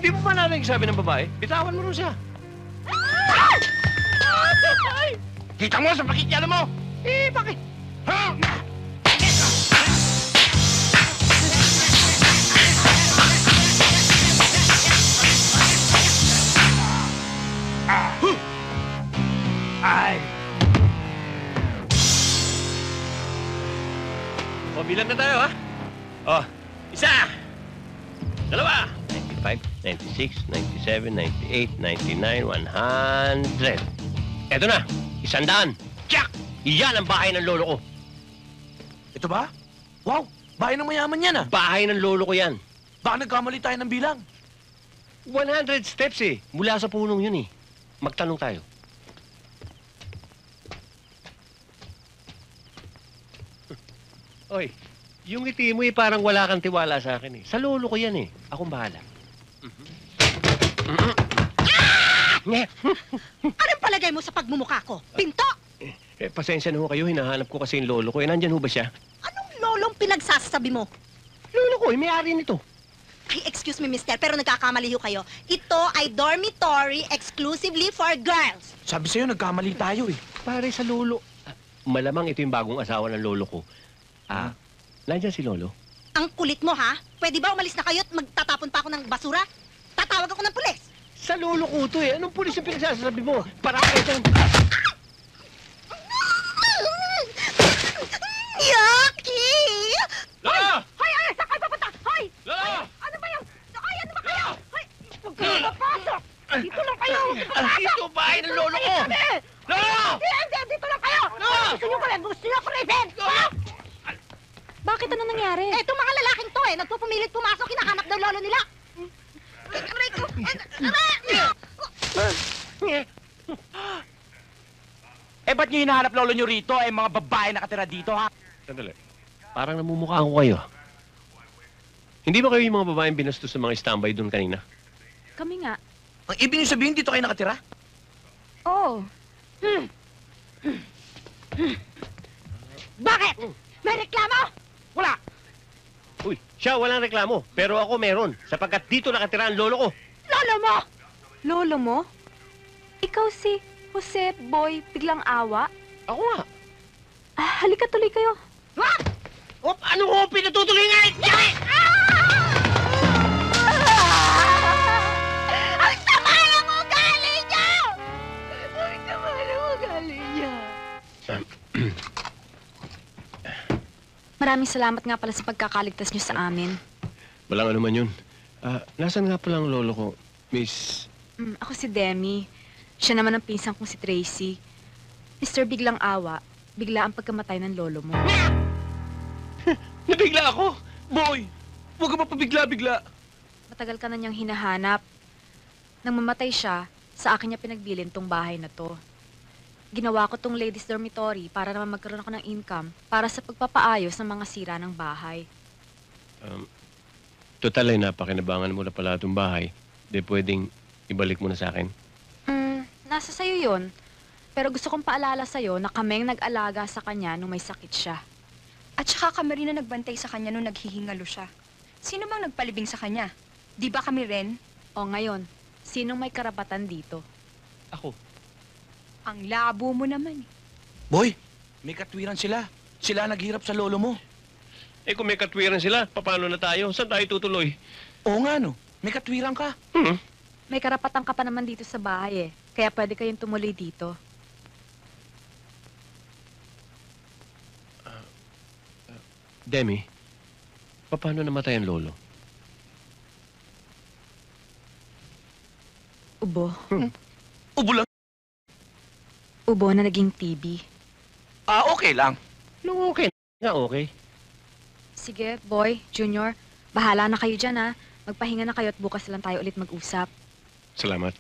Hindi mo ba narinig sabi ng babae? Bitawan mo rin siya. Kita mo sa pakikialam mo! Eh, bakit? Ha? Ay! O, bilang na tayo, ha? O, isa! Dalawa! 95, 96, 97, 98, 99, 100. Eto na, 100. Tsak! Iyan ang bahay ng lolo ko. Ito ba? Wow! Bahay ng mayaman yan, ah. Bahay ng lolo ko yan. Baka nagkamali tayo ng bilang. 100 steps eh. Mula sa punong yun eh. Magtanong tayo. Oy, yung ngiti mo eh parang wala kang tiwala sa akin eh. Sa lolo ko yan eh. Akong bahala. Anong palagay mo sa pagmumukha ko? Pinto! Pasensya na ho kayo. Hinahanap ko kasi yung lolo ko. Nandyan ho ba siya? Anong lolong pinagsasabi mo? Lolo ko, may-ari nito. Ay, excuse me, mister, pero nagkakamali ho kayo. Ito ay dormitory exclusively for girls. Sabi sa'yo, nagkamali tayo, eh. Pare sa lolo. Malamang ito yung bagong asawa ng lolo ko. Nandyan si lolo? Ang kulit mo, ha? Pwede ba umalis na kayo at magtatapon pa ako ng basura? Tatawag ako ng pulis. Sa lolo ko to eh. Anong pulis yung pinagsasabi mo? Para kayo dyan. Yucky! Lolo! Hoy, ay, saan kayo papunta? Hoy! Lolo! Ano ba yan? Hoy, ano ba kayo? Hoy, huwag kayo mapasok! Dito lang kayo! Dito bahay ng lolo ko! Lolo! Hindi, dito lang kayo! Gusto nyo ko rin! Gusto nyo ko rin! Bakit ano nangyari? Eh, itong mga lalaking to eh, nagpupumilit pumasok, hinahanap daw lolo nila. Aray ko! Eh, ba't nyo hinahanap lolo nyo rito? Eh, mga babae nakatira dito, ha? Sandali. Parang namumukha ko kayo. Hindi ba kayo yung mga babaeng binastos sa mga standby doon kanina? Kami nga. Ang ibig nyo sabihin, dito kayo nakatira? Oo. Bakit? May reklamo? Wala! Uy, siya walang reklamo. Pero ako meron. Sapagkat dito nakatira ang lolo ko. Lolo mo! Lolo mo? Ikaw si Jose Boy Biglang Awa? Ako nga. Halika tuloy kayo. Ha? Op, ano ko pinatutuloy nga? Ang sama ng ugali niya! Ang sama ng ugali niya. Maraming salamat nga pala sa pagkakaligtas niyo sa amin. Walang ano man yun. Nasaan nga pala ang lolo ko? Miss... Ako si Demi. Siya naman ang pinsang kong si Tracy. Mr. Biglang Awa, bigla ang pagkamatay ng lolo mo. Nabigla ako! Boy! Huwag ka mapabigla-bigla! Matagal ka na niyang hinahanap. Nang mamatay siya, sa akin niya pinagbilin tong bahay na to. Ginawa ko tong ladies dormitory para naman magkaroon ako ng income para sa pagpapaayos ng mga sira ng bahay. Total ay napakinabangan mo na pala itong bahay. Di pwedeng ibalik mo na sa akin. Nasa sayo yon. Pero gusto kong paalala sa'yo na kaming nag-alaga sa kanya nung may sakit siya. At saka kami rin na nagbantay sa kanya nung naghihingalo siya. Sino bang nagpalibing sa kanya? Di ba kami rin? O ngayon, sinong may karapatan dito? Ako. Ang labo mo naman eh. Boy, may katwiran sila. Sila naghirap sa lolo mo. Eh kung may katwiran sila, paano na tayo? Saan tayo tutuloy? Oo nga, no? May katwiran ka. May karapatan ka pa naman dito sa bahay eh. Kaya pwede kayong tumuloy dito. Demi, paano namatay ang lolo? Ubo. Ubo lang. Ubo na naging TB. Okay lang. No, okay. Nga okay. Sige, boy, junior, bahala na kayo dyan ha. Magpahinga na kayo at bukas lang tayo ulit mag-usap. Salamat.